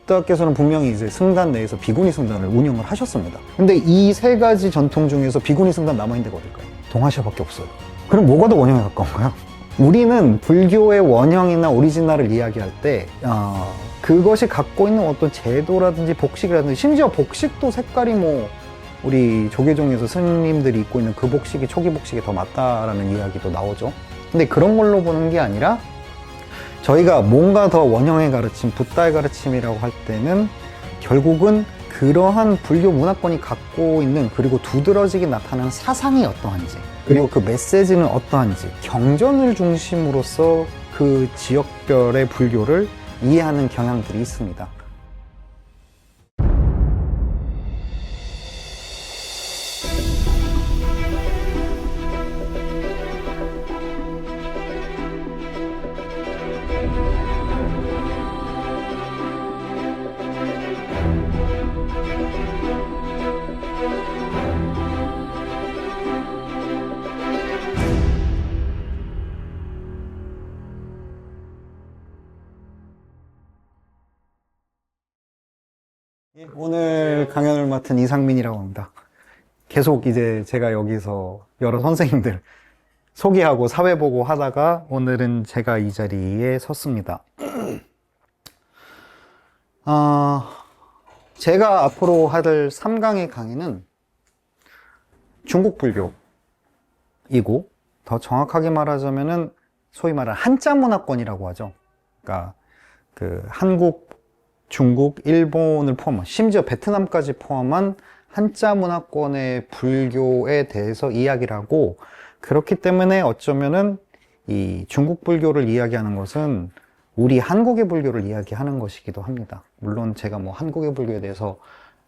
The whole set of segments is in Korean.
붓다께서는 분명히 이제 승단 내에서 비구니 승단을 운영을 하셨습니다. 근데 이 세 가지 전통 중에서 비구니 승단 남아있는 데가 어딜까요? 동아시아밖에 없어요. 그럼 뭐가 더 원형에 가까운가요? 우리는 불교의 원형이나 오리지널을 이야기할 때 그것이 갖고 있는 어떤 제도라든지 복식이라든지, 심지어 복식도 색깔이 뭐 우리 조계종에서 스님들이 입고 있는 그 복식이 초기 복식이 더 맞다라는 이야기도 나오죠. 근데 그런 걸로 보는 게 아니라 저희가 뭔가 더 원형의 가르침, 붓다의 가르침이라고 할 때는 결국은 그러한 불교 문화권이 갖고 있는, 그리고 두드러지게 나타나는 사상이 어떠한지, 그리고 그 메시지는 어떠한지, 경전을 중심으로써 그 지역별의 불교를 이해하는 경향들이 있습니다. 오늘 강연을 맡은 이상민이라고 합니다. 계속 이제 제가 여기서 여러 선생님들 소개하고 사회 보고 하다가 오늘은 제가 이 자리에 섰습니다. 제가 앞으로 할 3강의 강의는 중국 불교이고, 더 정확하게 말하자면은 소위 말하는 한자 문화권이라고 하죠. 그러니까 그 한국, 중국, 일본을 포함한, 심지어 베트남까지 포함한 한자 문화권의 불교에 대해서 이야기를 하고, 그렇기 때문에 어쩌면은 이 중국 불교를 이야기하는 것은 우리 한국의 불교를 이야기하는 것이기도 합니다. 물론 제가 뭐 한국의 불교에 대해서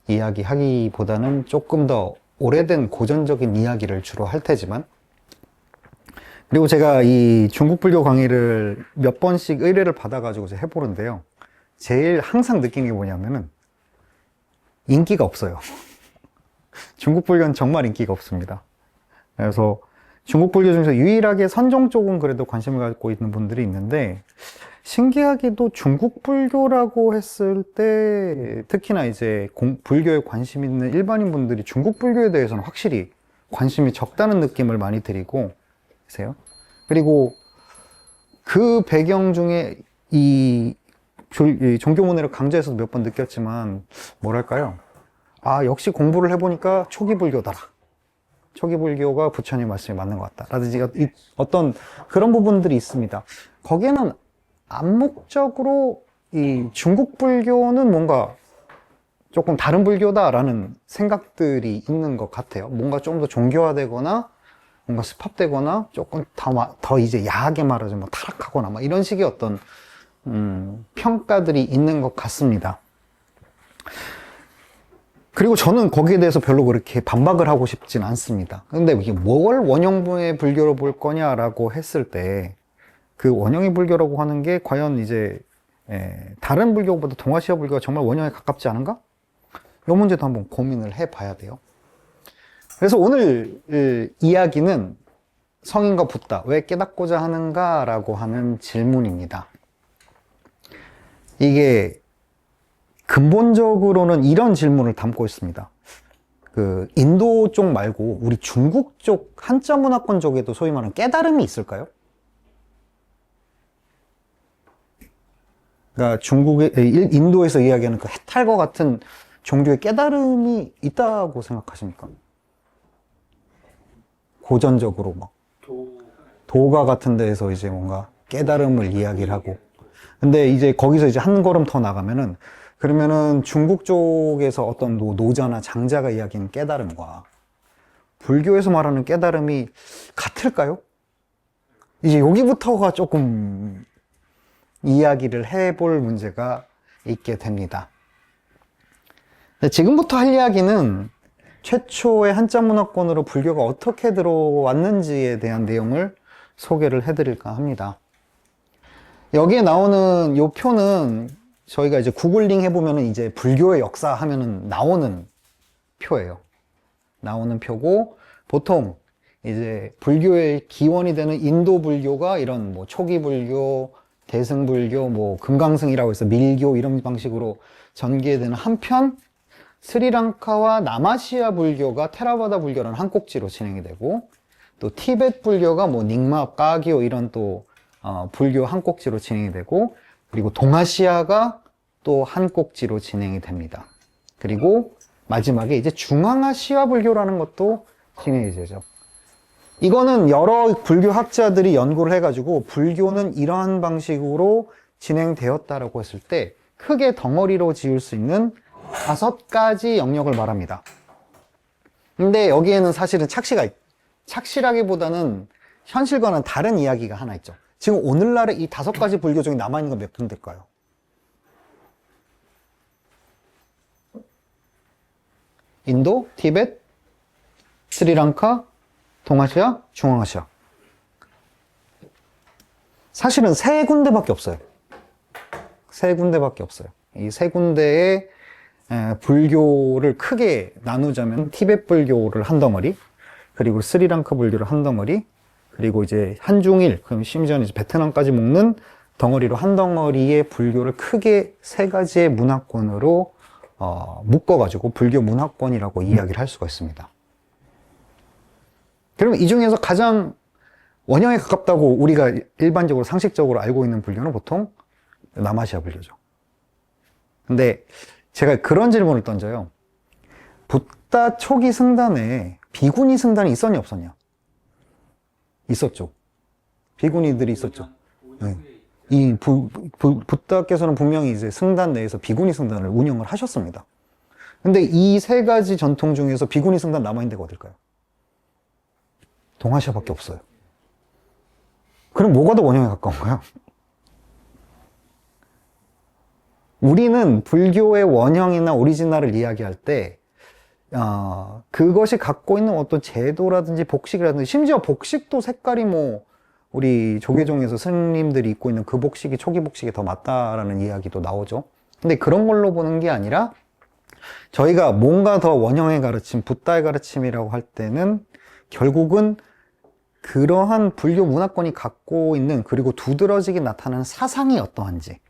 이야기하기보다는 조금 더 오래된 고전적인 이야기를 주로 할 테지만, 그리고 제가 이 중국 불교 강의를 몇 번씩 의뢰를 받아가지고 해보는데요. 제일 항상 느끼는 게 뭐냐면은 인기가 없어요. 중국 불교는 정말 인기가 없습니다. 그래서 중국 불교 중에서 유일하게 선종 쪽은 그래도 관심을 갖고 있는 분들이 있는데, 신기하게도 중국 불교라고 했을 때 특히나 이제 불교에 관심 있는 일반인 분들이 중국 불교에 대해서는 확실히 관심이 적다는 느낌을 많이 드리고 계세요. 그리고 그 배경 중에 이 종교문화를 강좌에서도 몇 번 느꼈지만, 뭐랄까요? 역시 공부를 해보니까 초기 불교다라. 초기 불교가 부처님 말씀이 맞는 것 같다. 라든지 어떤 그런 부분들이 있습니다. 거기에는 암묵적으로 이 중국 불교는 뭔가 조금 다른 불교다라는 생각들이 있는 것 같아요. 뭔가 좀 더 종교화되거나, 뭔가 습합되거나, 조금 더 이제 야하게 말하자면 뭐 타락하거나, 막 이런 식의 어떤 평가들이 있는 것 같습니다. 그리고 저는 거기에 대해서 별로 그렇게 반박을 하고 싶진 않습니다. 근데 이게 뭘 원형의 불교로 볼 거냐라고 했을 때, 그 원형의 불교라고 하는 게 과연 이제 다른 불교보다 동아시아 불교가 정말 원형에 가깝지 않은가? 이 문제도 한번 고민을 해봐야 돼요. 그래서 오늘 이야기는 성인과 붓다, 왜 깨닫고자 하는가라고 하는 질문입니다. 이게 근본적으로는 이런 질문을 담고 있습니다. 그 인도 쪽 말고 우리 중국 쪽 한자 문화권 쪽에도 소위 말하는 깨달음이 있을까요? 그러니까 인도에서 이야기하는 그 해탈과 같은 종류의 깨달음이 있다고 생각하십니까? 고전적으로 막 도가 같은 데에서 이제 뭔가 깨달음을 이야기를 하고, 근데 이제 거기서 이제 한 걸음 더 나가면은, 그러면은 중국 쪽에서 어떤 노자나 장자가 이야기하는 깨달음과 불교에서 말하는 깨달음이 같을까요? 이제 여기부터가 조금 이야기를 해볼 문제가 있게 됩니다. 지금부터 할 이야기는 최초의 한자 문화권으로 불교가 어떻게 들어왔는지에 대한 내용을 소개를 해드릴까 합니다. 여기에 나오는 이 표는 저희가 이제 구글링 해보면은 이제 불교의 역사 하면은 나오는 표예요. 나오는 표고, 보통 이제 불교의 기원이 되는 인도 불교가 이런 뭐 초기 불교, 대승불교, 뭐 금강승이라고 해서 밀교 이런 방식으로 전개되는 한편, 스리랑카와 남아시아 불교가 테라바다 불교라는 한 꼭지로 진행이 되고, 또 티베트 불교가 뭐 닉마, 까기오 이런 또 불교 한 꼭지로 진행이 되고, 그리고 동아시아가 또 한 꼭지로 진행이 됩니다. 그리고 마지막에 이제 중앙아시아 불교라는 것도 진행이 되죠. 이거는 여러 불교 학자들이 연구를 해가지고 불교는 이러한 방식으로 진행되었다라고 했을 때 크게 덩어리로 지을 수 있는 5가지 영역을 말합니다. 근데 여기에는 사실은 착시라기보다는 현실과는 다른 이야기가 하나 있죠. 지금 오늘날에 이 5가지 불교 중에 남아있는 건 몇 군데일까요? 인도, 티베트, 스리랑카, 동아시아, 중앙아시아. 사실은 3군데밖에 없어요. 3군데밖에 없어요. 이 3군데의 불교를 크게 나누자면 티베트 불교를 한 덩어리, 그리고 스리랑카 불교를 한 덩어리, 그리고 이제 한중일, 그럼 심지어는 이제 베트남까지 묶는 덩어리로 한 덩어리의 불교를 크게 3가지의 문화권으로 묶어가지고 불교 문화권이라고 이야기를 할 수가 있습니다. 그러면 이 중에서 가장 원형에 가깝다고 우리가 일반적으로 상식적으로 알고 있는 불교는 보통 남아시아 불교죠. 근데 제가 그런 질문을 던져요. 붓다 초기 승단에 비구니 승단이 있었냐 없었냐? 있었죠. 비구니들이 있었죠. 네. 이 붓다께서는 분명히 이제 승단 내에서 비구니 승단을 운영을 하셨습니다. 근데 이 3가지 전통 중에서 비구니 승단 남아있는 데가 어딜까요? 동아시아밖에 없어요. 그럼 뭐가 더 원형에 가까운가요? 우리는 불교의 원형이나 오리지널을 이야기할 때 그것이 갖고 있는 어떤 제도라든지 복식이라든지, 심지어 복식도 색깔이 뭐 우리 조계종에서 스님들이 입고 있는 그 복식이 초기 복식이 더 맞다라는 이야기도 나오죠. 근데 그런 걸로 보는 게 아니라 저희가 뭔가 더 원형의 가르침, 붓다의 가르침이라고 할 때는 결국은 그러한 불교 문화권이 갖고 있는, 그리고 두드러지게 나타나는 사상이 어떠한지,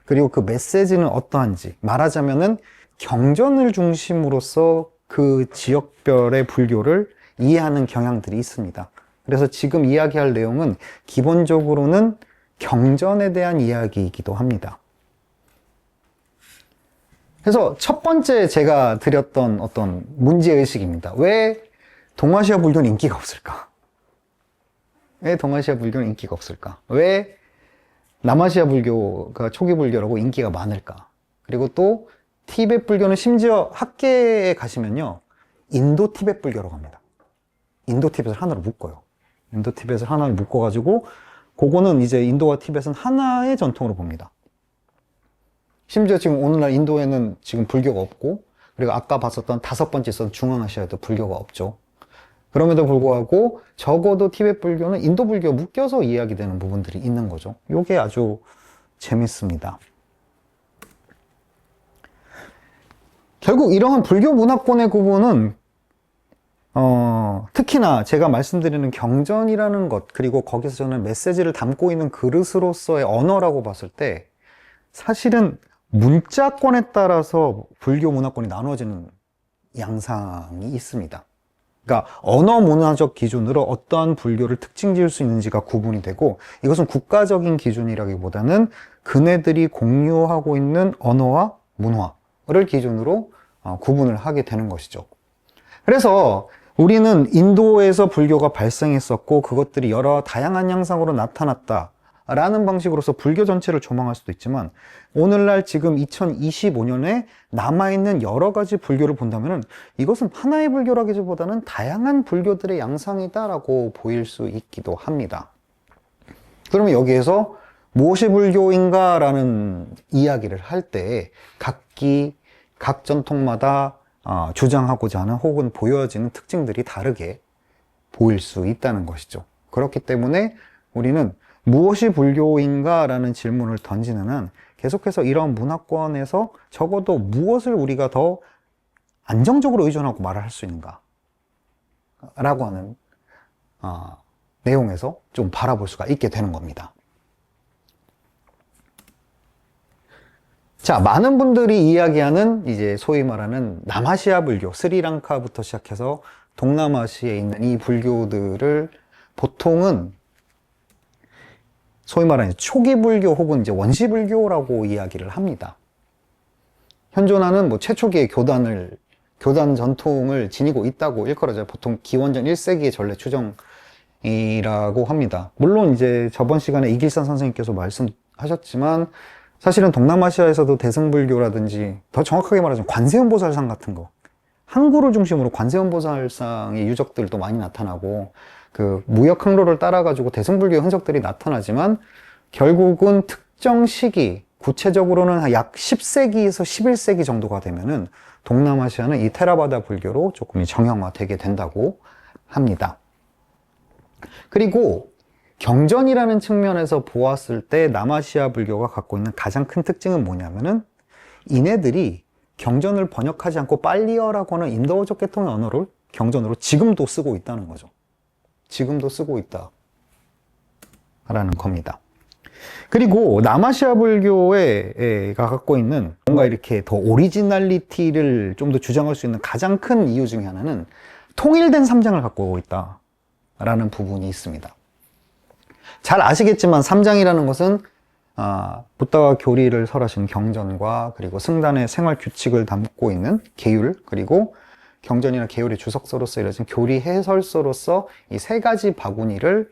그리고 그 메시지는 어떠한지, 말하자면은 경전을 중심으로서 그 지역별의 불교를 이해하는 경향들이 있습니다. 그래서 지금 이야기할 내용은 기본적으로는 경전에 대한 이야기이기도 합니다. 그래서 첫 번째 제가 드렸던 어떤 문제의식입니다. 왜 동아시아 불교는 인기가 없을까? 왜 동아시아 불교는 인기가 없을까? 왜 남아시아 불교가 초기 불교라고 인기가 많을까? 그리고 또 티베트 불교는 심지어 학계에 가시면요, 인도 티베트 불교라고 합니다. 인도 티베트를 하나로 묶어요. 인도 티베트를 하나로 묶어가지고 그거는 이제 인도와 티베트는 하나의 전통으로 봅니다. 심지어 지금 오늘날 인도에는 지금 불교가 없고, 그리고 아까 봤었던 5번째 있었던 중앙아시아에도 불교가 없죠. 그럼에도 불구하고 적어도 티베트 불교는 인도 불교와 묶여서 이야기되는 부분들이 있는 거죠. 이게 아주 재밌습니다. 결국 이러한 불교 문화권의 구분은 특히나 제가 말씀드리는 경전이라는 것, 그리고 거기서 저는 메시지를 담고 있는 그릇으로서의 언어라고 봤을 때 사실은 문자권에 따라서 불교 문화권이 나눠지는 양상이 있습니다. 그러니까 언어 문화적 기준으로 어떠한 불교를 특징 지을 수 있는지가 구분이 되고, 이것은 국가적인 기준이라기보다는 그네들이 공유하고 있는 언어와 문화를 기준으로 구분을 하게 되는 것이죠. 그래서 우리는 인도에서 불교가 발생했었고 그것들이 여러 다양한 양상으로 나타났다 라는 방식으로서 불교 전체를 조망할 수도 있지만, 오늘날 지금 2025년에 남아있는 여러 가지 불교를 본다면 이것은 하나의 불교라기보다는 다양한 불교들의 양상이다라고 보일 수 있기도 합니다. 그러면 여기에서 무엇이 불교인가 라는 이야기를 할 때 각 전통마다 주장하고자 하는 혹은 보여지는 특징들이 다르게 보일 수 있다는 것이죠. 그렇기 때문에 우리는 무엇이 불교인가 라는 질문을 던지는 한 계속해서 이런 문화권에서 적어도 무엇을 우리가 더 안정적으로 의존하고 말을 할 수 있는가 라고 하는 내용에서 좀 바라볼 수가 있게 되는 겁니다. 자, 많은 분들이 이야기하는 이제 소위 말하는 남아시아 불교, 스리랑카부터 시작해서 동남아시아에 있는 이 불교들을 보통은 소위 말하는 초기 불교 혹은 이제 원시 불교라고 이야기를 합니다. 현존하는 뭐 최초기의 교단 전통을 지니고 있다고 일컬어져요. 보통 기원전 1세기의 전래 추정이라고 합니다. 물론 이제 저번 시간에 이길산 선생님께서 말씀하셨지만 사실은 동남아시아에서도 대승불교라든지 더 정확하게 말하자면 관세음보살상 같은 거, 항구를 중심으로 관세음보살상의 유적들도 많이 나타나고 그 무역 항로를 따라가지고 대승불교의 흔적들이 나타나지만 결국은 특정 시기, 구체적으로는 약 10세기에서 11세기 정도가 되면은 동남아시아는 이 테라바다 불교로 조금 정형화되게 된다고 합니다. 그리고 경전이라는 측면에서 보았을 때 남아시아 불교가 갖고 있는 가장 큰 특징은 뭐냐면은 이네들이 경전을 번역하지 않고 빨리어라고 하는 인도어족 계통의 언어를 경전으로 지금도 쓰고 있다는 거죠. 지금도 쓰고 있다라는 겁니다. 그리고 남아시아 불교가 갖고 있는 뭔가 이렇게 더 오리지널리티를 좀 더 주장할 수 있는 가장 큰 이유 중에 하나는 통일된 삼장을 갖고 있다라는 부분이 있습니다. 잘 아시겠지만 삼장이라는 것은 부다와 교리를 설하신 경전과 그리고 승단의 생활 규칙을 담고 있는 계율, 그리고 경전이나 계율의 주석서로서 이루어진 교리 해설서로서 이 세 가지 바구니를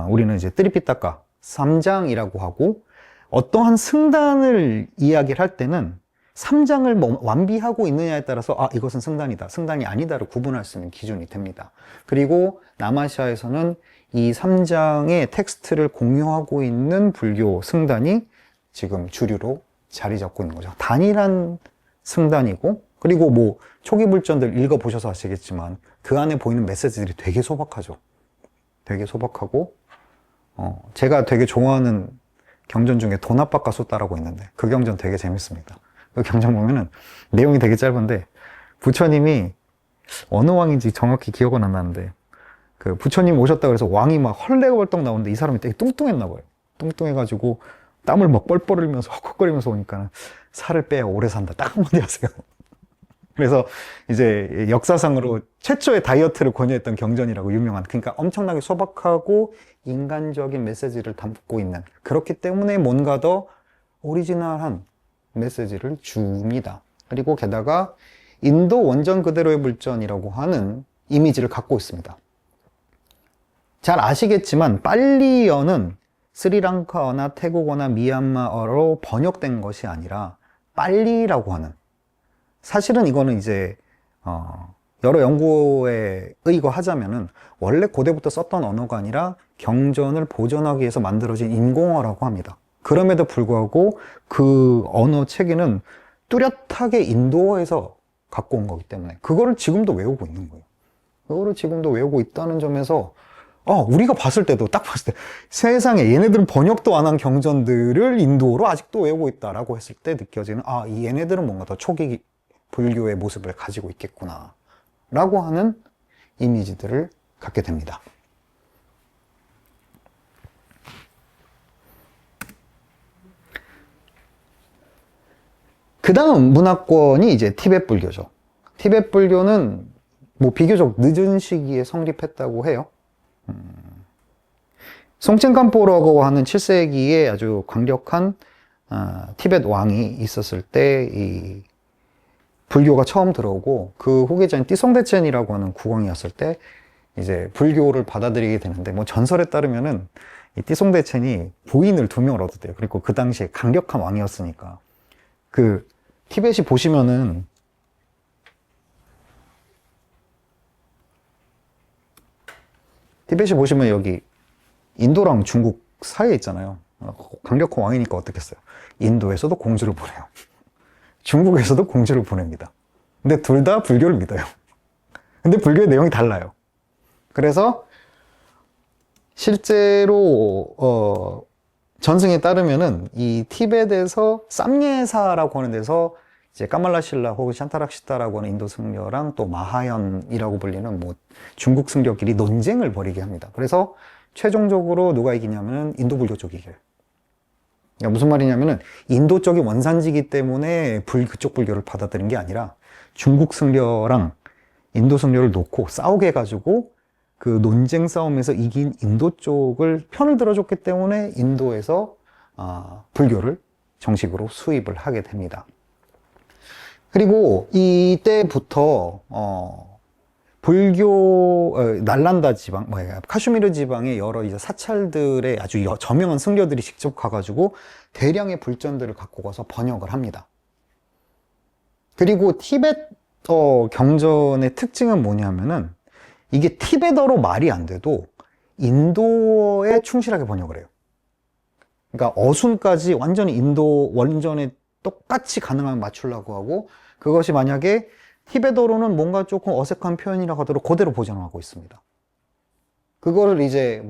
우리는 이제 띠리피타카 삼장이라고 하고, 어떠한 승단을 이야기를 할 때는 삼장을 완비하고 있느냐에 따라서 이것은 승단이다, 승단이 아니다를 구분할 수 있는 기준이 됩니다. 그리고 남아시아에서는 이 삼장의 텍스트를 공유하고 있는 불교 승단이 지금 주류로 자리 잡고 있는 거죠. 단일한 승단이고, 그리고 뭐 초기 불전들 읽어보셔서 아시겠지만 그 안에 보이는 메시지들이 되게 소박하죠. 되게 소박하고, 제가 되게 좋아하는 경전 중에 도나빠까 소따라고 있는데 그 경전 되게 재밌습니다. 그 경전 보면은 내용이 되게 짧은데 부처님이 어느 왕인지 정확히 기억은 안 나는데 그 부처님 오셨다 그래서 왕이 막 헐레벌떡 나오는데 이 사람이 되게 뚱뚱했나 봐요. 뚱뚱해가지고 땀을 막 뻘뻘 흘리면서 헉헉거리면서 오니까 살을 빼야 오래 산다, 딱 한마디 하세요. 그래서 이제 역사상으로 최초의 다이어트를 권유했던 경전이라고 유명한, 그러니까 엄청나게 소박하고 인간적인 메시지를 담고 있는, 그렇기 때문에 뭔가 더 오리지널한 메시지를 줍니다. 그리고 게다가 인도 원전 그대로의 불전이라고 하는 이미지를 갖고 있습니다. 잘 아시겠지만 빨리어는 스리랑카어나 태국어나 미얀마어로 번역된 것이 아니라 빨리라고 하는, 사실은 이거는 이제 여러 연구에 의거하자면은 원래 고대부터 썼던 언어가 아니라 경전을 보존하기 위해서 만들어진 인공어라고 합니다. 그럼에도 불구하고 그 언어 체계는 뚜렷하게 인도어에서 갖고 온 거기 때문에 그거를 지금도 외우고 있는 거예요. 그거를 지금도 외우고 있다는 점에서 우리가 봤을 때도 딱 봤을 때 세상에 얘네들은 번역도 안 한 경전들을 인도어로 아직도 외우고 있다라고 했을 때 느껴지는, 이 얘네들은 뭔가 더 초기 불교의 모습을 가지고 있겠구나 라고 하는 이미지들을 갖게 됩니다. 그 다음 문화권이 이제 티베트 불교죠. 티베트 불교는 뭐 비교적 늦은 시기에 성립했다고 해요. 송첸간포라고 하는 7세기에 아주 강력한 티베트 왕이 있었을 때 이 불교가 처음 들어오고, 그 후계자인 띠송대첸이라고 하는 국왕이 왔을 때 이제 불교를 받아들이게 되는데, 뭐 전설에 따르면은 이 띠송대첸이 부인을 2명을 얻었대요. 그리고 그 당시에 강력한 왕이었으니까. 그 티벳이 보시면은 여기 인도랑 중국 사이에 있잖아요. 강력한 왕이니까 어떻겠어요? 인도에서도 공주를 보내요. 중국에서도 공주를 보냅니다. 근데 둘 다 불교를 믿어요. 근데 불교의 내용이 달라요. 그래서 실제로 전승에 따르면은 이 티벳에서 쌈예사라고 하는 데서 이제 까말라실라 혹은 샨타락시타라고 하는 인도 승려랑 또 마하연이라고 불리는 뭐 중국 승려끼리 논쟁을 벌이게 합니다. 그래서 최종적으로 누가 이기냐면은 인도 불교 쪽이 이겨요. 그러니까 무슨 말이냐면은 인도 쪽이 원산지기 때문에 그쪽 불교를 받아들인 게 아니라 중국 승려랑 인도 승려를 놓고 싸우게 해가지고 그 논쟁 싸움에서 이긴 인도 쪽을 편을 들어줬기 때문에 인도에서 불교를 정식으로 수입을 하게 됩니다. 그리고 이때부터 불교 날란다 지방, 카슈미르 지방의 여러 이제 사찰들의 아주 저명한 승려들이 직접 가가지고 대량의 불전들을 갖고 가서 번역을 합니다. 그리고 티베트 경전의 특징은 뭐냐면은 이게 티베더로 말이 안 돼도 인도에 충실하게 번역을 해요. 그러니까 어순까지 완전히 인도 원전에 똑같이 가능하면 맞추려고 하고, 그것이 만약에 티베더로는 뭔가 조금 어색한 표현이라고 하더라도 그대로 보존하고 있습니다. 그거를 이제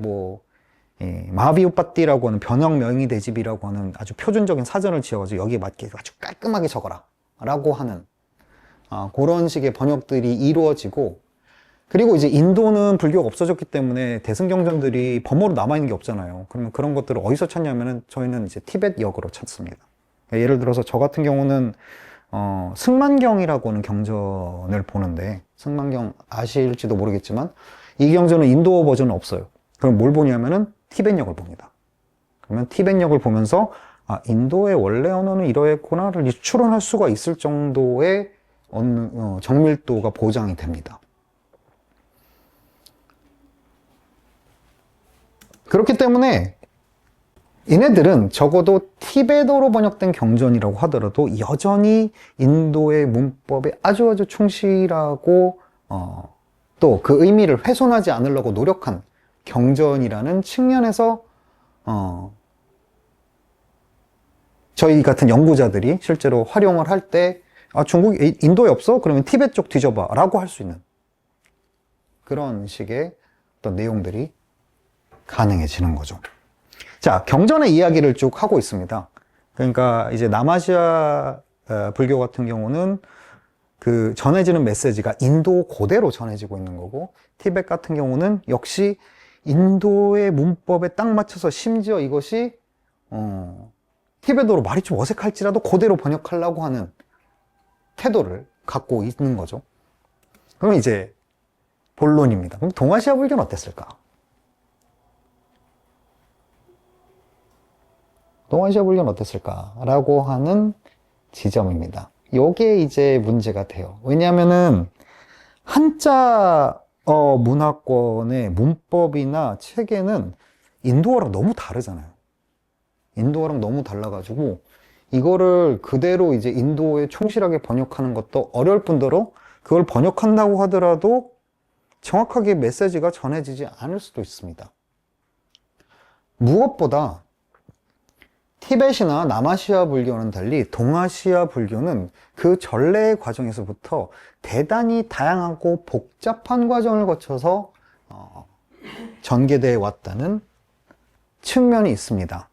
마하비우빠띠라고 하는 변형 명의 대집이라고 하는 아주 표준적인 사전을 지어가지고 여기에 맞게 아주 깔끔하게 적어라 라고 하는 그런 식의 번역들이 이루어지고, 그리고 이제 인도는 불교가 없어졌기 때문에 대승경전들이 범어로 남아있는 게 없잖아요. 그러면 그런 것들을 어디서 찾냐면은 저희는 이제 티벳 역으로 찾습니다. 예를 들어서 저 같은 경우는 승만경이라고 하는 경전을 보는데, 승만경 아실지도 모르겠지만 이 경전은 인도 버전은 없어요. 그럼 뭘 보냐면은 티벳역을 봅니다. 그러면 티벳역을 보면서 인도의 원래 언어는 이러했구나를 추론할 수가 있을 정도의 정밀도가 보장이 됩니다. 그렇기 때문에 얘네들은 적어도 티베더로 번역된 경전이라고 하더라도 여전히 인도의 문법에 아주 충실하고 또 그 의미를 훼손하지 않으려고 노력한 경전이라는 측면에서 저희 같은 연구자들이 실제로 활용을 할 때 인도에 없어? 그러면 티베트 쪽 뒤져봐 라고 할 수 있는 그런 식의 어떤 내용들이 가능해지는 거죠. 자, 경전의 이야기를 쭉 하고 있습니다. 그러니까 이제 남아시아 불교 같은 경우는 그 전해지는 메시지가 인도 고대로 전해지고 있는 거고, 티벳 같은 경우는 역시 인도의 문법에 딱 맞춰서 심지어 이것이 티베트어로 말이 좀 어색할지라도 그대로 번역하려고 하는 태도를 갖고 있는 거죠. 그럼 이제 본론입니다. 그럼 동아시아 불교는 어땠을까? 동아시아 불교는 어땠을까라고 하는 지점입니다. 요게 이제 문제가 돼요. 왜냐하면은 한자 문화권의 문법이나 체계는 인도어랑 너무 다르잖아요. 인도어랑 너무 달라가지고 이거를 그대로 이제 인도에 충실하게 번역하는 것도 어려울 뿐더러 그걸 번역한다고 하더라도 정확하게 메시지가 전해지지 않을 수도 있습니다. 무엇보다 티벳이나 남아시아 불교는 달리 동아시아 불교는 그 전래의 과정에서부터 대단히 다양하고 복잡한 과정을 거쳐서 전개되어 왔다는 측면이 있습니다.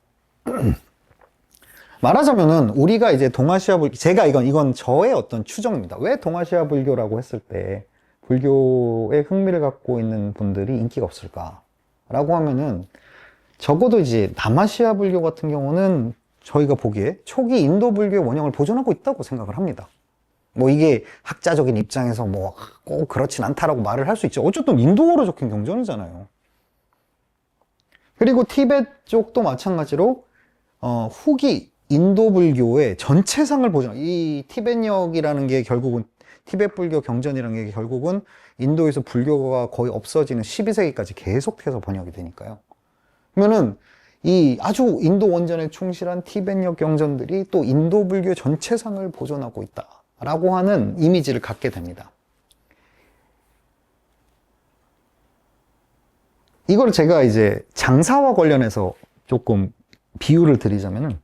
말하자면은 우리가 이제 동아시아 불교, 제가 이건 저의 어떤 추정입니다. 왜 동아시아 불교라고 했을 때 불교에 흥미를 갖고 있는 분들이 인기가 없을까라고 하면은, 적어도 이제 남아시아 불교 같은 경우는 저희가 보기에 초기 인도 불교의 원형을 보존하고 있다고 생각을 합니다. 이게 학자적인 입장에서 꼭 그렇진 않다라고 말을 할 수 있죠. 어쨌든 인도어로 적힌 경전이잖아요. 그리고 티벳 쪽도 마찬가지로 후기 인도 불교의 전체상을 이 티벳역이라는 게 결국은 티벳 불교 경전이라는 게 결국은 인도에서 불교가 거의 없어지는 12세기까지 계속해서 번역이 되니까요. 그러면은 이 아주 인도 원전에 충실한 티벳역 경전들이 또 인도 불교 전체상을 보존하고 있다라고 하는 이미지를 갖게 됩니다. 이걸 제가 이제 장사와 관련해서 조금 비유를 드리자면은,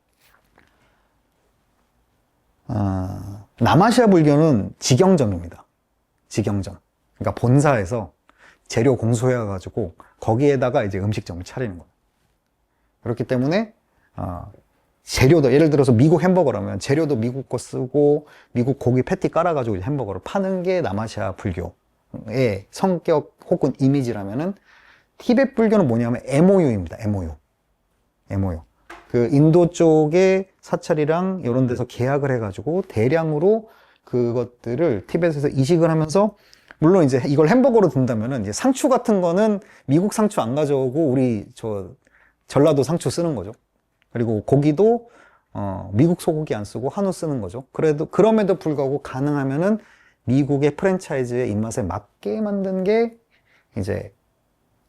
남아시아 불교는 직영점입니다. 직영점. 그러니까 본사에서 재료 공수해가지고 거기에다가 이제 음식점을 차리는 거예요. 그렇기 때문에 재료도, 예를 들어서 미국 햄버거라면 재료도 미국 거 쓰고 미국 고기 패티 깔아가지고 햄버거를 파는 게 남아시아 불교의 성격 혹은 이미지라면은, 티벳 불교는 뭐냐면 MOU입니다. MOU. 그 인도 쪽의 사찰이랑 이런 데서 계약을 해가지고 대량으로 그것들을 티벳에서 이식을 하면서, 물론 이제 이걸 햄버거로 든다면은 이제 상추 같은 거는 미국 상추 안 가져오고 우리 전라도 상추 쓰는 거죠. 그리고 고기도 미국 소고기 안 쓰고 한우 쓰는 거죠. 그럼에도 불구하고 가능하면은 미국의 프랜차이즈의 입맛에 맞게 만든 게 이제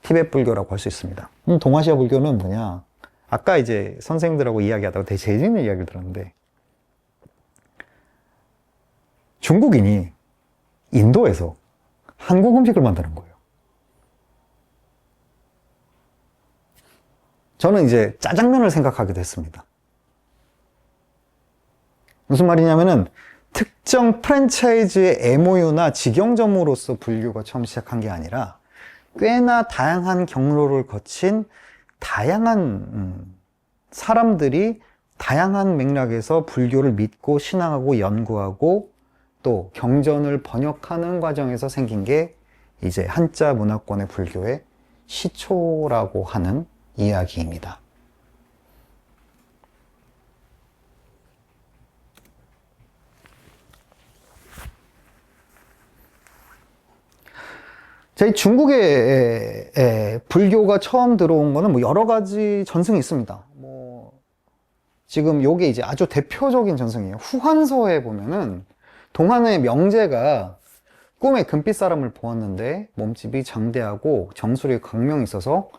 티벳 불교라고 할 수 있습니다. 동아시아 불교는 뭐냐? 아까 이제 선생님들하고 이야기하다가 되게 재밌는 이야기를 들었는데, 중국인이 인도에서 한국 음식을 만드는 거예요. 저는 이제 짜장면을 생각하기도 했습니다. 무슨 말이냐면은 특정 프랜차이즈의 MOU나 직영점으로서 불교가 처음 시작한 게 아니라 꽤나 다양한 경로를 거친 다양한 사람들이 다양한 맥락에서 불교를 믿고 신앙하고 연구하고 또 경전을 번역하는 과정에서 생긴 게 이제 한자 문화권의 불교의 시초라고 하는 이야기입니다. 저희 중국에 불교가 처음 들어온 거는 뭐 여러 가지 전승이 있습니다. 뭐 지금 요게 이제 아주 대표적인 전승이에요. 후한서에 보면은 동안의 명제가 꿈에 금빛 사람을 보았는데 몸집이 장대하고 정수리에 광명이 있어서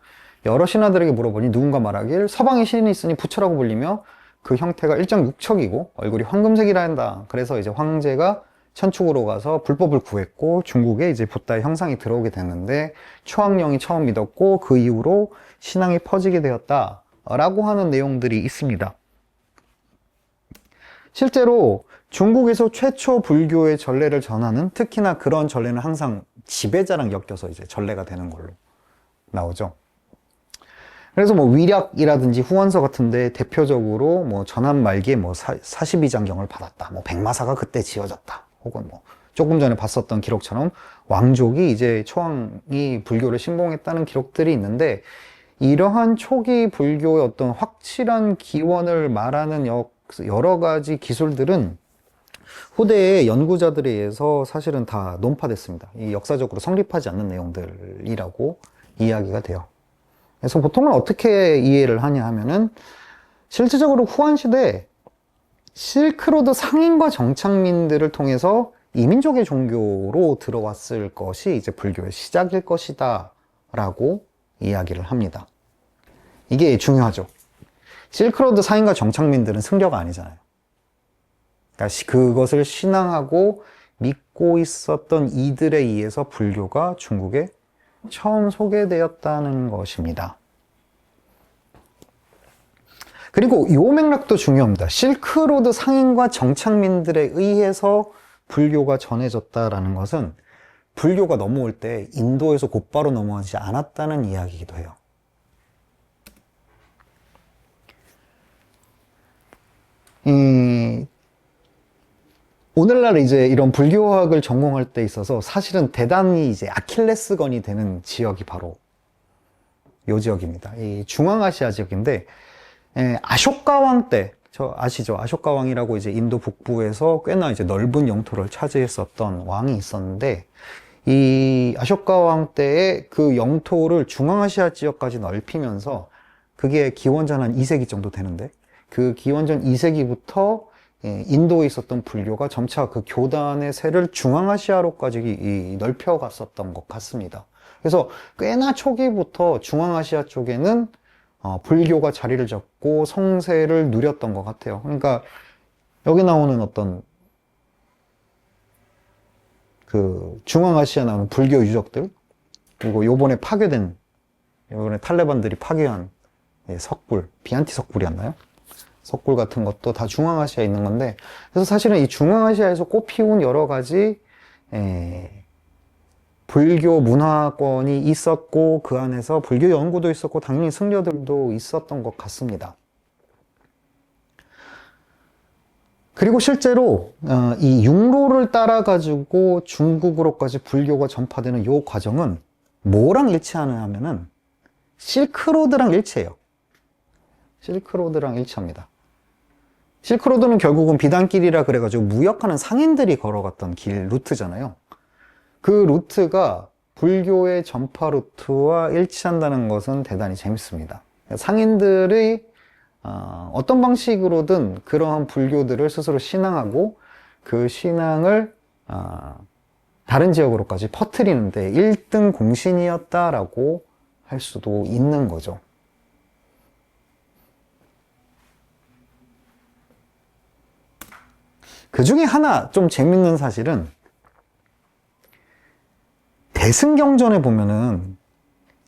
여러 신하들에게 물어보니 누군가 말하길 서방에 신이 있으니 부처라고 불리며 그 형태가 일정 육척이고 얼굴이 황금색이라 한다. 그래서 이제 황제가 천축으로 가서 불법을 구했고 중국에 이제 붓다의 형상이 들어오게 됐는데 초학령이 처음 믿었고 그 이후로 신앙이 퍼지게 되었다 라고 하는 내용들이 있습니다. 실제로 중국에서 최초 불교의 전례를 전하는, 특히나 그런 전례는 항상 지배자랑 엮여서 이제 전례가 되는 걸로 나오죠. 그래서 뭐 위략이라든지 후원서 같은데 대표적으로 뭐 전한 말기에 뭐 42장경을 받았다, 뭐 백마사가 그때 지어졌다, 혹은 뭐 조금 전에 봤었던 기록처럼 왕족이 이제 초왕이 불교를 신봉했다는 기록들이 있는데, 이러한 초기 불교의 어떤 확실한 기원을 말하는 여러 가지 기술들은 후대의 연구자들에 의해서 사실은 다 논파됐습니다. 이 역사적으로 성립하지 않는 내용들이라고 이야기가 돼요. 그래서 보통은 어떻게 이해를 하냐 하면은, 실질적으로 후한시대 실크로드 상인과 정착민들을 통해서 이민족의 종교로 들어왔을 것이 이제 불교의 시작일 것이다 라고 이야기를 합니다. 이게 중요하죠. 실크로드 상인과 정착민들은 승려가 아니잖아요. 그러니까 그것을 신앙하고 믿고 있었던 이들에 의해서 불교가 중국에 처음 소개되었다는 것입니다. 그리고 이 맥락도 중요합니다. 실크로드 상인과 정착민들에 의해서 불교가 전해졌다라는 것은 불교가 넘어올 때 인도에서 곧바로 넘어가지 않았다는 이야기이기도 해요. 오늘날 이제 이런 불교학을 전공할 때 있어서 사실은 대단히 이제 아킬레스건이 되는 지역이 바로 이 지역입니다. 이 중앙아시아 지역인데, 아쇼카왕 때, 아시죠? 아쇼카왕이라고 이제 인도 북부에서 꽤나 이제 넓은 영토를 차지했었던 왕이 있었는데, 이 아쇼카왕 때의 그 영토를 중앙아시아 지역까지 넓히면서, 그게 기원전 한 2세기 정도 되는데, 그 기원전 2세기부터 인도에 있었던 불교가 점차 그 교단의 세를 중앙아시아로까지 넓혀갔었던 것 같습니다. 그래서 꽤나 초기부터 중앙아시아 쪽에는 불교가 자리를 잡고 성세를 누렸던 것 같아요. 그러니까 여기 나오는 어떤 그 중앙아시아 나오는 불교 유적들, 그리고 요번에 탈레반들이 파괴한 석굴, 비안티 석굴이었나요? 석굴 같은 것도 다 중앙아시아에 있는 건데, 그래서 사실은 이 중앙아시아에서 꽃피운 여러 가지 불교 문화권이 있었고, 그 안에서 불교 연구도 있었고 당연히 승려들도 있었던 것 같습니다. 그리고 실제로 이 육로를 따라 가지고 중국으로까지 불교가 전파되는 이 과정은 뭐랑 일치하냐 하면은 실크로드랑 일치해요. 실크로드랑 일치합니다. 실크로드는 결국은 비단길이라 그래가지고 무역하는 상인들이 걸어갔던 길 루트잖아요. 그 루트가 불교의 전파 루트와 일치한다는 것은 대단히 재밌습니다. 상인들의 어떤 방식으로든 그러한 불교들을 스스로 신앙하고 그 신앙을 다른 지역으로까지 퍼뜨리는데 1등 공신이었다라고 할 수도 있는 거죠. 그 중에 하나 좀 재밌는 사실은 대승경전에 보면은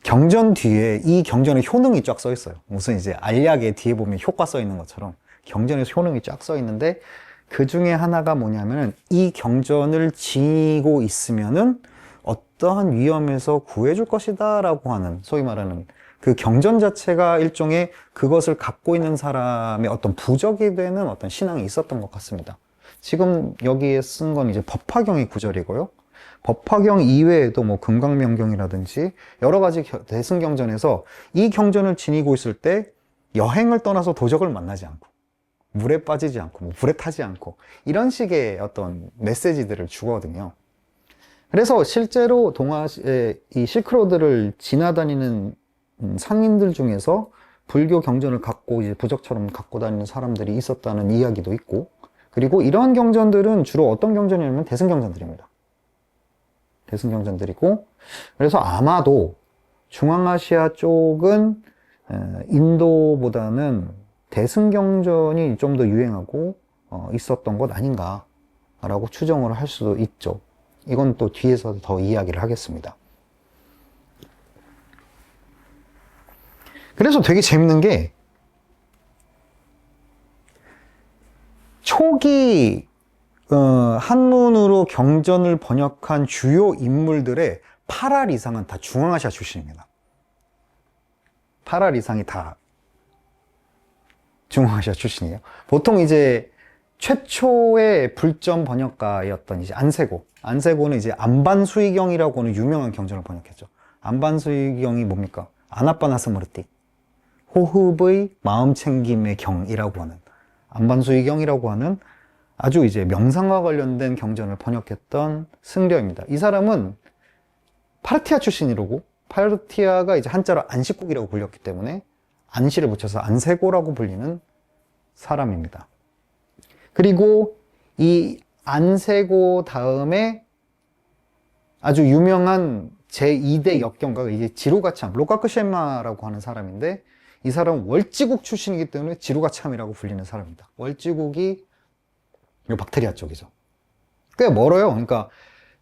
경전 뒤에 이 경전의 효능이 쫙 써 있어요. 무슨 이제 알약의 뒤에 보면 효과 써 있는 것처럼 경전에서 효능이 쫙 써 있는데 그 중에 하나가 뭐냐면은 이 경전을 지니고 있으면은 어떠한 위험에서 구해줄 것이다 라고 하는, 소위 말하는 그 경전 자체가 일종의 그것을 갖고 있는 사람의 어떤 부적이 되는 어떤 신앙이 있었던 것 같습니다. 지금 여기에 쓴 건 이제 법화경의 구절이고요. 법화경 이외에도 뭐 금강명경이라든지 여러 가지 대승경전에서 이 경전을 지니고 있을 때 여행을 떠나서 도적을 만나지 않고 물에 빠지지 않고 뭐 불에 타지 않고 이런 식의 어떤 메시지들을 주거든요. 그래서 실제로 동아시아의 이 실크로드를 지나다니는 상인들 중에서 불교 경전을 갖고 이제 부적처럼 갖고 다니는 사람들이 있었다는 이야기도 있고, 그리고 이러한 경전들은 주로 어떤 경전이냐면 대승경전들입니다. 대승경전들이고, 그래서 아마도 중앙아시아 쪽은 인도보다는 대승경전이 좀 더 유행하고 있었던 것 아닌가라고 추정을 할 수도 있죠. 이건 또 뒤에서 더 이야기를 하겠습니다. 그래서 되게 재밌는 게 초기 한문으로 경전을 번역한 주요 인물들의 8할 이상은 다 중앙아시아 출신입니다. 8할 이상이 다 중앙아시아 출신이에요. 보통 이제 최초의 불점 번역가였던 이제 안세고는 이제 안반수이경이라고 하는 유명한 경전을 번역했죠. 안반수이경이 뭡니까? 아나빠나스무르띠, 호흡의 마음 챙김의 경이라고 하는 안반수이경이라고 하는 아주 이제 명상과 관련된 경전을 번역했던 승려입니다. 이 사람은 파르티아 출신이라고, 파르티아가 이제 한자로 안식국이라고 불렸기 때문에 안시를 붙여서 안세고라고 불리는 사람입니다. 그리고 이 안세고 다음에 아주 유명한 제2대 역경가가 이제 지루가참, 로카크셴마라고 하는 사람인데, 이 사람은 월지국 출신이기 때문에 지루가참이라고 불리는 사람입니다. 월지국이 이 박테리아 쪽이죠. 꽤 멀어요. 그러니까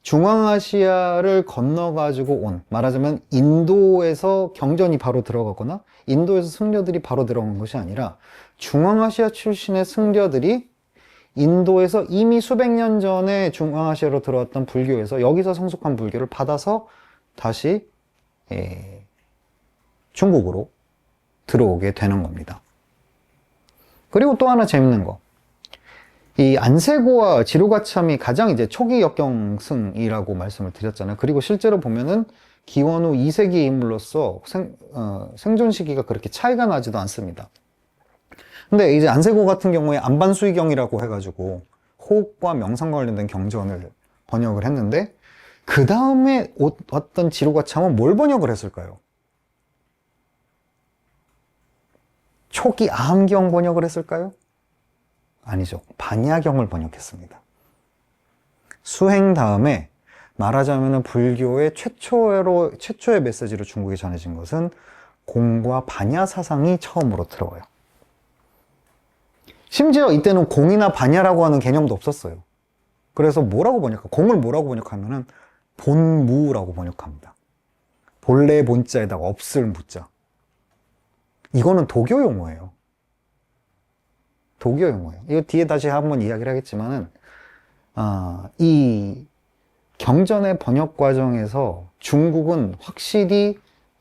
중앙아시아를 건너가지고 온, 말하자면 인도에서 경전이 바로 들어가거나 인도에서 승려들이 바로 들어간 것이 아니라 중앙아시아 출신의 승려들이 인도에서 이미 수백 년 전에 중앙아시아로 들어왔던 불교에서 여기서 성숙한 불교를 받아서 다시 중국으로 들어오게 되는 겁니다. 그리고 또 하나 재밌는 거, 이 안세고와 지루가참이 가장 이제 초기 역경승이라고 말씀을 드렸잖아요. 그리고 실제로 보면은 기원후 2세기 인물로서 생존 시기가 그렇게 차이가 나지도 않습니다. 근데 이제 안세고 같은 경우에 안반수이경이라고 해가지고 호흡과 명상과 관련된 경전을 번역을 했는데, 그 다음에 왔던 지루가참은 뭘 번역을 했을까요? 초기 아함경 번역을 했을까요? 아니죠. 반야경을 번역했습니다. 수행 다음에 말하자면 불교의 최초의 메시지로 중국에 전해진 것은 공과 반야 사상이 처음으로 들어와요. 심지어 이때는 공이나 반야라고 하는 개념도 없었어요. 그래서 뭐라고 번역할까? 공을 뭐라고 번역하면은 본무라고 번역합니다. 본래 본자에다가 없을 무자. 이거는 도교 용어예요. 도교 용어예요. 이거 뒤에 다시 한번 이야기를 하겠지만은, 이 경전의 번역 과정에서 중국은 확실히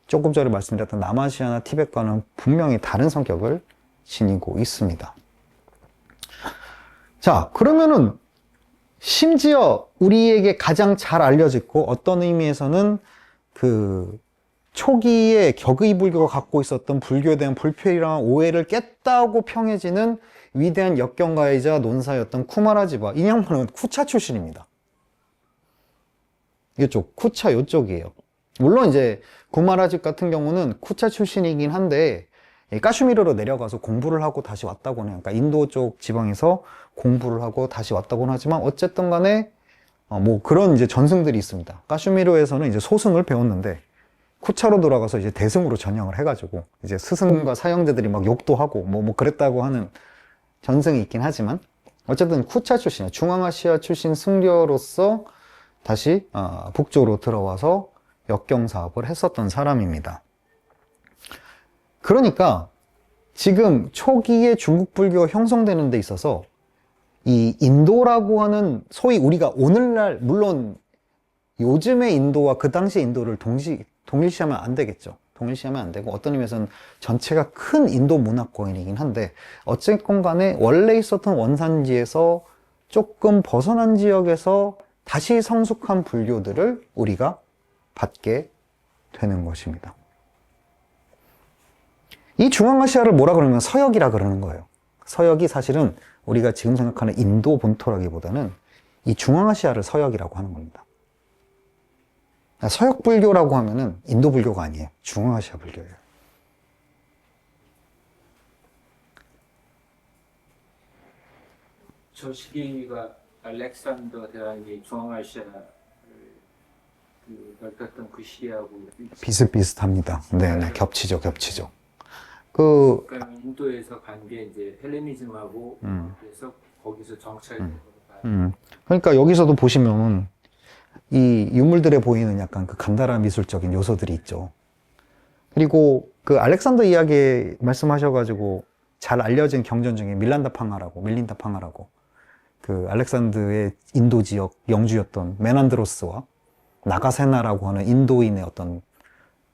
조금 전에 말씀드렸던 남아시아나 티벳과는 분명히 다른 성격을 지니고 있습니다. 자, 그러면은 심지어 우리에게 가장 잘 알려졌고 어떤 의미에서는 그 초기에 격의 불교가 갖고 있었던 불교에 대한 불편이랑 오해를 깼다고 평해지는 위대한 역경가이자 논사였던 쿠마라지바. 이 양반은 쿠차 출신입니다. 이쪽, 쿠차 요쪽이에요. 물론 이제 구마라집 같은 경우는 쿠차 출신이긴 한데 까슈미르로 내려가서 공부를 하고 다시 왔다고는 해요. 그러니까 인도 쪽 지방에서 공부를 하고 다시 왔다고는 하지만 어쨌든 간에 뭐 그런 이제 전승들이 있습니다. 까슈미르에서는 이제 소승을 배웠는데 쿠차로 돌아가서 이제 대승으로 전향을 해가지고 이제 스승과 사형제들이 막 욕도 하고 뭐 그랬다고 하는 전승이 있긴 하지만 어쨌든 쿠차 출신이에요. 중앙아시아 출신 승려로서 다시 북쪽으로 들어와서 역경 사업을 했었던 사람입니다. 그러니까 지금 초기에 중국 불교가 형성되는 데 있어서 이 인도라고 하는 소위 우리가 오늘날 물론 요즘의 인도와 그 당시의 인도를 동일시하면 안 되겠죠. 동일시하면 안 되고 어떤 의미에서는 전체가 큰 인도 문화권이긴 한데 어쨌건 간에 원래 있었던 원산지에서 조금 벗어난 지역에서 다시 성숙한 불교들을 우리가 받게 되는 것입니다. 이 중앙아시아를 뭐라 그러면 서역이라 그러는 거예요. 서역이 사실은 우리가 지금 생각하는 인도 본토라기보다는 이 중앙아시아를 서역이라고 하는 겁니다. 서역 불교라고 하면은 인도 불교가 아니에요. 중앙아시아 불교예요. 저 시기가 알렉산더 대왕이 중앙아시아를 넓혔던 그 시기하고 비슷비슷합니다. 네, 겹치죠. 그러니까 인도에서 간 게 이제 헬레니즘하고 그래서 거기서 정착이 그러니까 여기서도 보시면 이 유물들에 보이는 약간 그 간다라 미술적인 요소들이 있죠. 그리고 그 알렉산더 이야기 말씀하셔가지고 잘 알려진 경전 중에 밀린다 팡하라고 그 알렉산더의 인도 지역 영주였던 메난드로스와 나가세나라고 하는 인도인의 어떤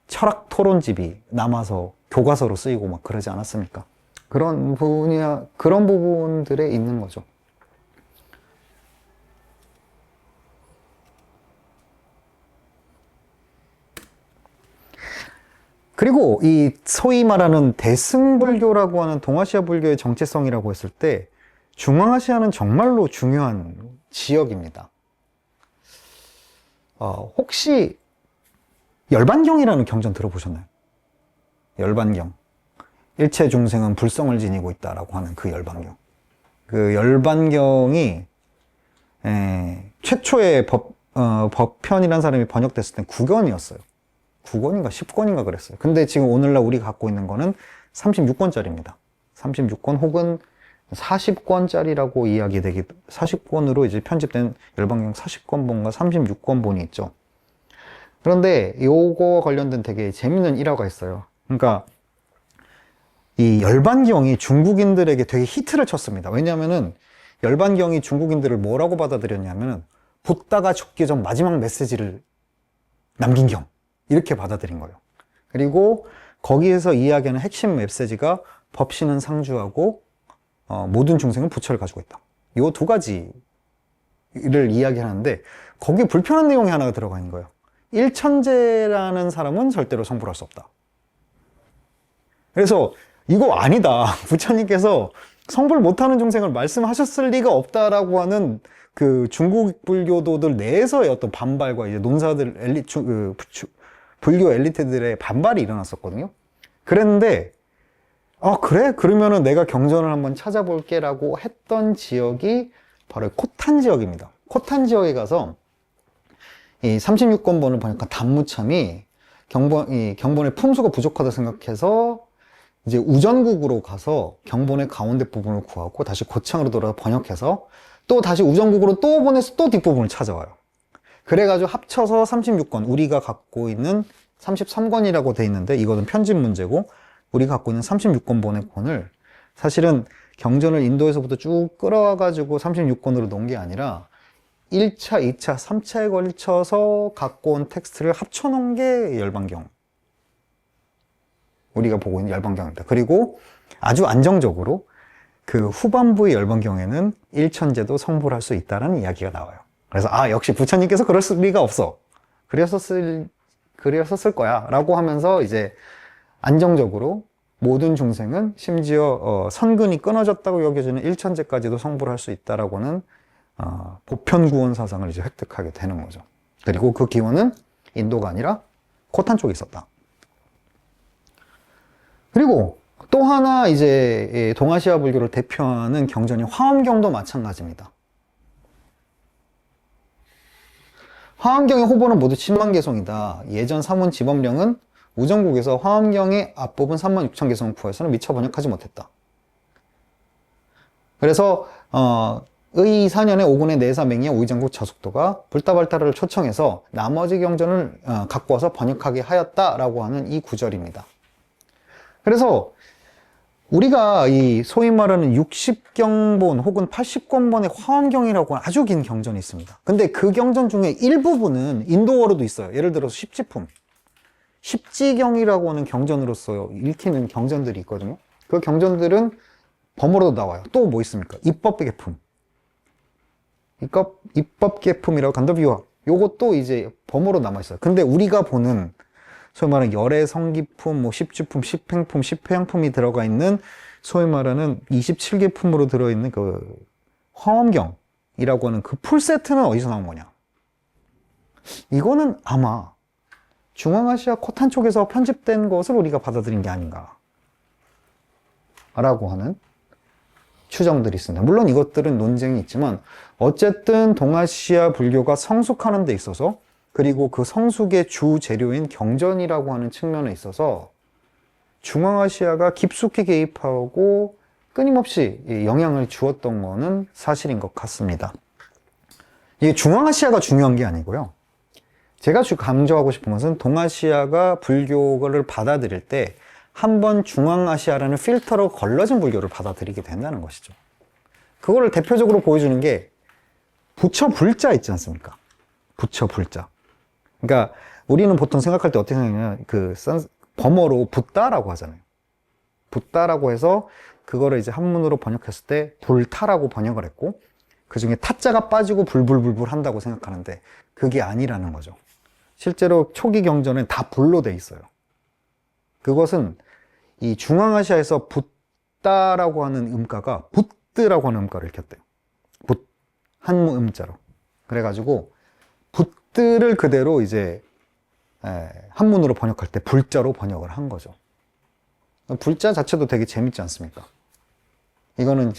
철학 토론집이 남아서 교과서로 쓰이고 막 그러지 않았습니까? 그런 부분들에 있는 거죠. 그리고 이 소위 말하는 대승불교라고 하는 동아시아 불교의 정체성이라고 했을 때 중앙아시아는 정말로 중요한 지역입니다. 혹시 열반경이라는 경전 들어보셨나요? 열반경. 일체 중생은 불성을 지니고 있다라고 하는 그 열반경. 그 열반경이 최초의 법편이라는 사람이 번역됐을 땐 9권이었어요. 9권인가 10권인가 그랬어요. 근데 지금 오늘날 우리가 갖고 있는 거는 36권짜리입니다. 36권 혹은 40권짜리라고 이야기되기, 40권으로 이제 편집된 열반경 40권본과 36권본이 있죠. 그런데 요거 관련된 되게 재밌는 일화가 있어요. 그러니까 이 열반경이 중국인들에게 되게 히트를 쳤습니다. 왜냐하면은 열반경이 중국인들을 뭐라고 받아들였냐면은 붓다가 죽기 전 마지막 메시지를 남긴 경, 이렇게 받아들인 거예요. 그리고 거기에서 이야기하는 핵심 메시지가 법신은 상주하고 모든 중생은 부처를 가지고 있다. 요 두 가지를 이야기하는데 거기에 불편한 내용이 하나가 들어가 있는 거예요. 일천재라는 사람은 절대로 성불할 수 없다. 그래서 이거 아니다. 부처님께서 성불 못하는 중생을 말씀하셨을 리가 없다라고 하는 그 중국 불교도들 내에서의 어떤 반발과 이제 논사들 불교 엘리트들의 반발이 일어났었거든요. 그랬는데 그래? 그러면은 내가 경전을 한번 찾아볼게 라고 했던 지역이 바로 코탄 지역입니다. 코탄 지역에 가서 이 36권본을 보니까 단무참이 경본의 품수가 부족하다 생각해서 이제 우전국으로 가서 경본의 가운데 부분을 구하고 다시 고창으로 돌아서 번역해서 또 다시 우전국으로 또 보내서 또 뒷부분을 찾아와요. 그래가지고 합쳐서 36권, 우리가 갖고 있는 33권이라고 돼 있는데 이거는 편집 문제고 우리가 갖고 있는 36권본의 권을 사실은 경전을 인도에서부터 쭉 끌어와가지고 36권으로 놓은 게 아니라 1차, 2차, 3차에 걸쳐서 갖고 온 텍스트를 합쳐놓은 게 열반경. 우리가 보고 있는 열반경입니다. 그리고 아주 안정적으로 그 후반부의 열반경에는 일천제도 성불할 수 있다는 이야기가 나와요. 그래서 역시 부처님께서 그럴 리가 없어. 그랬었을 거야 라고 하면서 이제 안정적으로 모든 중생은 심지어 선근이 끊어졌다고 여겨지는 일천제까지도 성불을 할 수 있다라고는 보편구원 사상을 이제 획득하게 되는 거죠. 그리고 그 기원은 인도가 아니라 코탄 쪽에 있었다. 그리고 또 하나 이제 동아시아 불교를 대표하는 경전이 화엄경도 마찬가지입니다. 화엄경의 호보는 모두 10만 개송이다. 예전 사문 지범령은 우정국에서 화엄경의 앞부분 3만 6천 개송을 포해서는 미처 번역하지 못했다. 그래서 의 4년에 오군의 내사맹이의 오이정국 저숙도가 불타발타를 초청해서 나머지 경전을 갖고 와서 번역하게 하였다라고 하는 이 구절입니다. 그래서 우리가 이 소위 말하는 60경본 혹은 80권본의 화엄경이라고 하는 아주 긴 경전이 있습니다. 근데 그 경전 중에 일부분은 인도어로도 있어요. 예를 들어서 십지품, 십지경이라고 하는 경전으로서 읽히는 경전들이 있거든요. 그 경전들은 범어로도 나와요. 또 뭐 있습니까? 입법계품, 입법계품이라고 간더비유학, 요것도 이제 범어로 남아있어요. 근데 우리가 보는 소위 말하는 열애 성기품, 뭐 십주품, 십행품, 십회양품이 들어가 있는 소위 말하는 27개품으로 들어있는 그 화엄경이라고 하는 그 풀세트는 어디서 나온 거냐? 이거는 아마 중앙아시아 코탄 쪽에서 편집된 것을 우리가 받아들인 게 아닌가 라고 하는 추정들이 있습니다. 물론 이것들은 논쟁이 있지만 어쨌든 동아시아 불교가 성숙하는 데 있어서, 그리고 그 성숙의 주 재료인 경전이라고 하는 측면에 있어서 중앙아시아가 깊숙이 개입하고 끊임없이 영향을 주었던 것은 사실인 것 같습니다. 이게 중앙아시아가 중요한 게 아니고요. 제가 강조하고 싶은 것은 동아시아가 불교를 받아들일 때 한번 중앙아시아라는 필터로 걸러진 불교를 받아들이게 된다는 것이죠. 그거를 대표적으로 보여주는 게 부처 불자 있지 않습니까? 부처 불자. 그러니까 우리는 보통 생각할 때 어떻게 생각하냐면 범어로 붓다라고 하잖아요. 붓다라고 해서 그거를 이제 한문으로 번역했을 때 불타라고 번역을 했고, 그 중에 타자가 빠지고 불불불불 한다고 생각하는데 그게 아니라는 거죠. 실제로 초기 경전은 다 불로 돼 있어요. 그것은 이 중앙아시아에서 붓다라고 하는 음가가 붓드라고 하는 음가를 읽혔대요. 붓, 한무 음자로. 그래가지고 붓드를 그대로 이제 한문으로 번역할 때 불자로 번역을 한 거죠. 불자 자체도 되게 재밌지 않습니까? 이거는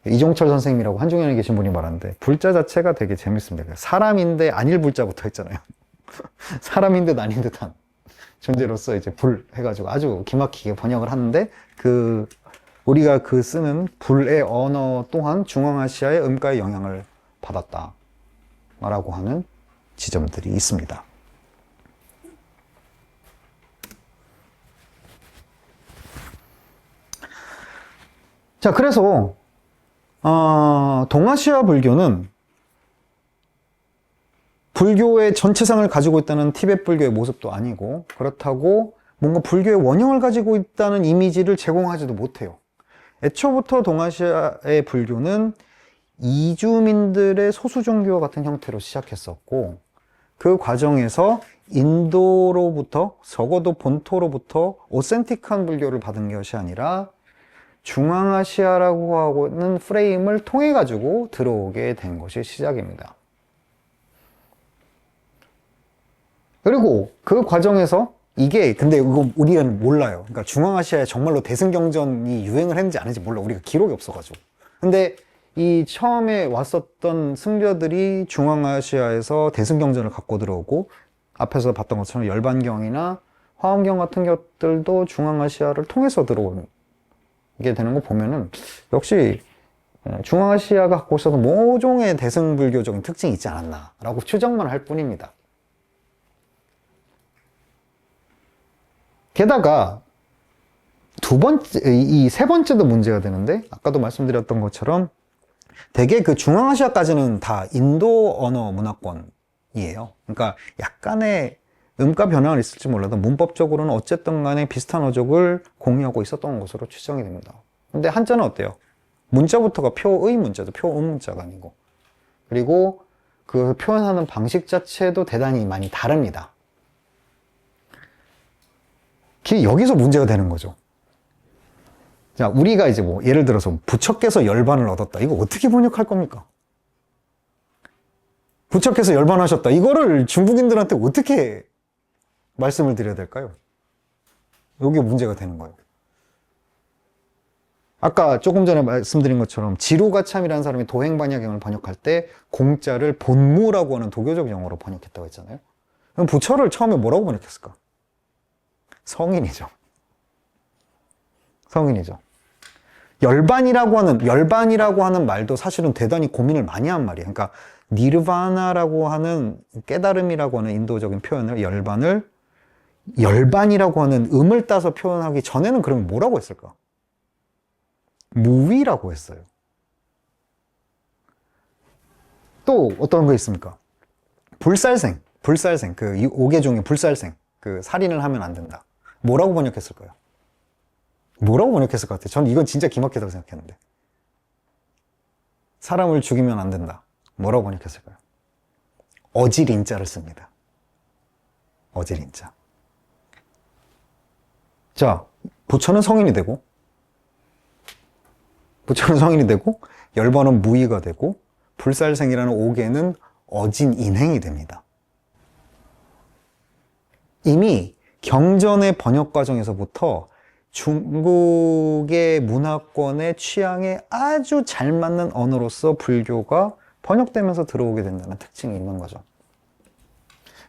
이종철 선생님이라고 한중현에 계신 분이 말하는데, 불자 자체가 되게 재밌습니다. 사람인데 아닐 불자부터 했잖아요. 사람인 듯 아닌 듯한 존재로서 이제 불 해가지고 아주 기막히게 번역을 하는데, 우리가 쓰는 불의 언어 또한 중앙아시아의 음가의 영향을 받았다 라고 하는 지점들이 있습니다. 자, 그래서 동아시아 불교는 불교의 전체상을 가지고 있다는 티베트 불교의 모습도 아니고, 그렇다고 뭔가 불교의 원형을 가지고 있다는 이미지를 제공하지도 못해요. 애초부터 동아시아의 불교는 이주민들의 소수 종교와 같은 형태로 시작했었고, 그 과정에서 인도로부터, 적어도 본토로부터 오센틱한 불교를 받은 것이 아니라 중앙아시아라고 하는 프레임을 통해 가지고 들어오게 된 것이 시작입니다. 그리고 그 과정에서 근데 이거 우리는 몰라요. 그러니까 중앙아시아에 정말로 대승경전이 유행을 했는지 안 했는지 몰라. 우리가 기록이 없어가지고. 근데 이 처음에 왔었던 승려들이 중앙아시아에서 대승경전을 갖고 들어오고, 앞에서 봤던 것처럼 열반경이나 화엄경 같은 것들도 중앙아시아를 통해서 들어오게 되는 거 보면은 역시 중앙아시아가 갖고 있어서 모종의 대승불교적인 특징이 있지 않았나 라고 추정만 할 뿐입니다. 게다가 세 번째도 문제가 되는데, 아까도 말씀드렸던 것처럼 되게 중앙아시아까지는 다 인도 언어 문화권이에요. 그러니까 약간의 음가 변화가 있을지 몰라도 문법적으로는 어쨌든 간에 비슷한 어족을 공유하고 있었던 것으로 추정이 됩니다. 근데 한자는 어때요? 문자부터가 표의 문자죠. 표음 문자가 아니고. 그리고 그 표현하는 방식 자체도 대단히 많이 다릅니다. 여기서 문제가 되는 거죠. 자, 우리가 이제 뭐 예를 들어서 부처께서 열반을 얻었다. 이거 어떻게 번역할 겁니까? 부처께서 열반하셨다. 이거를 중국인들한테 어떻게 말씀을 드려야 될까요? 여기 문제가 되는 거예요. 아까 조금 전에 말씀드린 것처럼 지루가참이라는 사람이 도행반야경을 번역할 때 공자를 본무라고 하는 도교적 용어로 번역했다고 했잖아요. 그럼 부처를 처음에 뭐라고 번역했을까? 성인이죠. 성인이죠. 열반이라고 하는 말도 사실은 대단히 고민을 많이 한 말이에요. 그러니까 니르바나라고 하는 깨달음이라고 하는 인도적인 표현을 열반이라고 하는 음을 따서 표현하기 전에는 그러면 뭐라고 했을까? 무위라고 했어요. 또 어떤 거 있습니까? 불살생, 그 5개 중에 불살생, 그 살인을 하면 안 된다. 뭐라고 번역했을까요? 뭐라고 번역했을 것 같아요? 전 이건 진짜 기막히다고 생각했는데. 사람을 죽이면 안 된다. 뭐라고 번역했을까요? 어지린자를 씁니다. 어지린자. 자, 부처는 성인이 되고, 열반은 무의가 되고, 불살생이라는 5개는 어진 인행이 됩니다. 이미 경전의 번역 과정에서부터 중국의 문화권의 취향에 아주 잘 맞는 언어로서 불교가 번역되면서 들어오게 된다는 특징이 있는 거죠.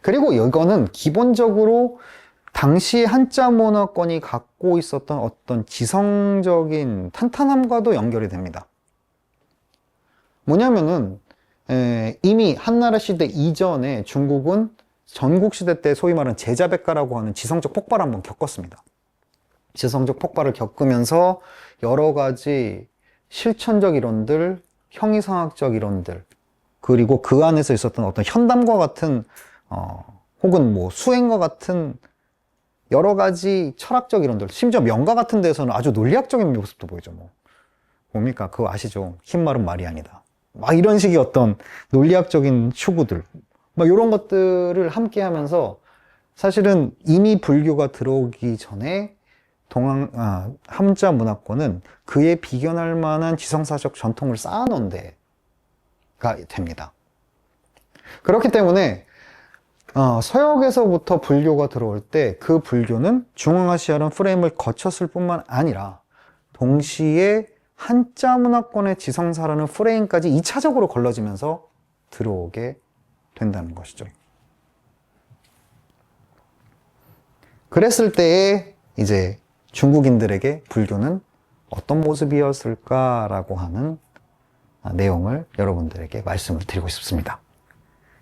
그리고 이거는 기본적으로 당시 한자 문화권이 갖고 있었던 어떤 지성적인 탄탄함과도 연결이 됩니다. 뭐냐면은 이미 한나라 시대 이전에 중국은 전국시대 때 소위 말하는 제자백가라고 하는 지성적 폭발을 한번 겪었습니다. 지성적 폭발을 겪으면서 여러 가지 실천적 이론들, 형이상학적 이론들, 그리고 그 안에서 있었던 어떤 현담과 같은 혹은 뭐 수행과 같은 여러 가지 철학적 이론들, 심지어 명가 같은 데서는 아주 논리학적인 모습도 보이죠. 뭡니까? 그거 아시죠? 흰 말은 말이 아니다. 막 이런 식의 어떤 논리학적인 추구들, 막 이런 것들을 함께 하면서 사실은 이미 불교가 들어오기 전에 함자 문화권은 그에 비견할 만한 지성사적 전통을 쌓아놓은 데가 됩니다. 그렇기 때문에 서역에서부터 불교가 들어올 때 그 불교는 중앙아시아라는 프레임을 거쳤을 뿐만 아니라 동시에 한자 문화권의 지성사라는 프레임까지 2차적으로 걸러지면서 들어오게 된다는 것이죠. 그랬을 때에 이제 중국인들에게 불교는 어떤 모습이었을까라고 하는 내용을 여러분들에게 말씀을 드리고 싶습니다.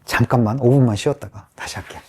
잠깐만 5분만 쉬었다가 다시 할게요.